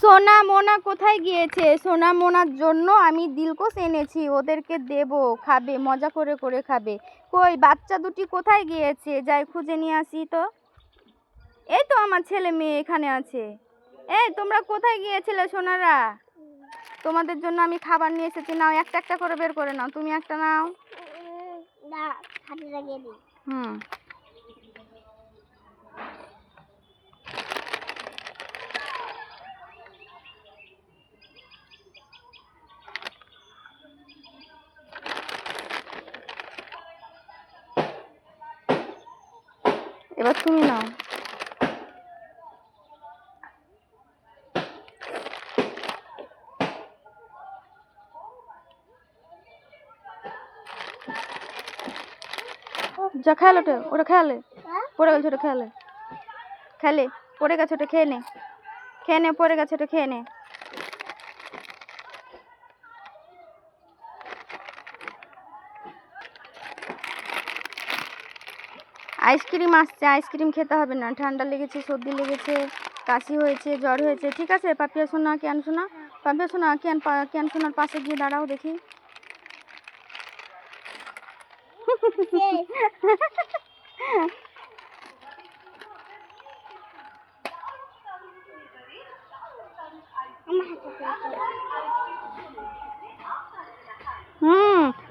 সোনা মোনা কোথায় গিয়েছে? সোনা মোনার জন্য আমি দিলকোষ এনেছি, ওদেরকে দেব, খাবে, মজা করে করে খাবে। কই বাচ্চা দুটি কোথায় গিয়েছে? যাই খুঁজে নিয়ে আসি তো। এই তো আমার ছেলে মেয়ে এখানে আছে। এই তোমরা কোথায় গিয়েছিলে সোনারা? তোমাদের জন্য আমি খাবার নিয়ে এসেছি, নাও একটা একটা করে বের করে নাও। তুমি একটা নাও। হুম, এবার তুমি নাও। যা খেয়াল, ওটা ওটা খেয়ালে পড়ে গেছে, ওটা খেয়ালে খেলে পড়ে গেছে, ওটা খেয়ে নে, খেয়ে নে, পড়ে গেছে, ওটা খেয়ে নে। আইসক্রিম আসছে, আইসক্রিম খেতে হবে না, ঠান্ডা লেগেছে, সর্দি লেগেছে, কাশি হয়েছে, জ্বর হয়েছে, ঠিক আছে? পাপিয়া সোনা, কেন সোনা, পাপিয়া সোনা, কেন সোনার পাশে গিয়ে দাঁড়াও দেখি।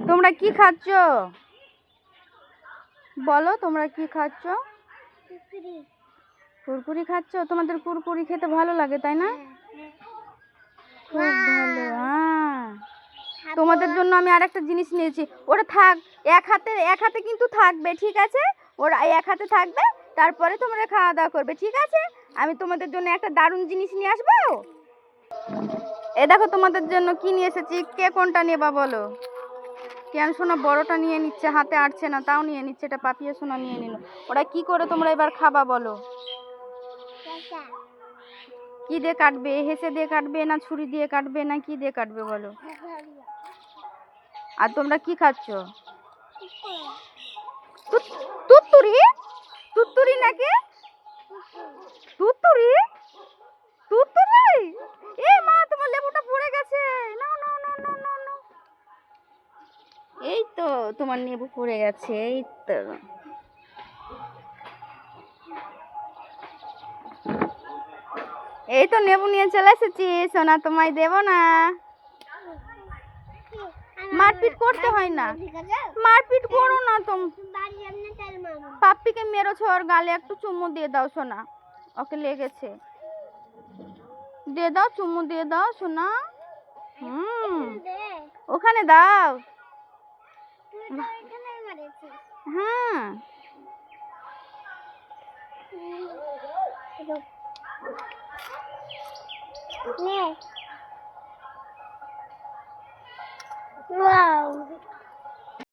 তোমরা কি খাচ্ছ বলো? তোমরা কি খাচ্ছ? কুরকুরি খাচ্ছ? তোমাদের কুরকুরি খেতে ভালো লাগে তাই না? খুব ভালো। তোমাদের জন্য আমি আরেকটা জিনিস নিয়েছি, ওটা থাক, এক হাতে কিন্তু থাকবে, ঠিক আছে? ওরা এক হাতে থাকবে, তারপরে তোমরা খাওয়া দাওয়া করবে, ঠিক আছে? আমি তোমাদের জন্য একটা দারুণ জিনিস নিয়ে আসবো। এ দেখো তোমাদের জন্য কি নিয়ে এসেছি, কে কোনটা নেবা বলো? কেন সোনা বড়টা নিয়ে নিচ্ছে, হাতে আটছে না, তাও নিয়ে নিচ্ছে। এটা পাপিয়া সোনা নিয়ে নিল। ওরা কি করে তোমরা এবার খাবা বলো? কি দিয়ে কাটবে? হেসে দিয়ে কাটবে, না ছুরি দিয়ে কাটবে, না কি দিয়ে কাটবে বলো? আর তোমরা কি খাচ্ছ? তুত্তুরি? তুত্তুরি নাকি? তুত্তুরি? তুত্তুরি? এ মা, তোমার লেবুটা পড়ে গেছে। নাও নাও নাও নাও নাও নাও। এই তো তোমার লেবু পড়ে গেছে, এই তো। এই তো লেবু নিয়ে চলে এসেছি সোনা, তোমায় দেব না। মারপিট করতে হয় না, মারপিট করো না তুমি। পাপ্পিকে মেরেছো, ওর গালে একটু চুমু দিয়ে দাও সোনা, ওকে লেগেছে। দিয়ে দাও, চুমু দিয়ে দাও সোনা। ওখানে দাও। হ্যাঁ, Wow.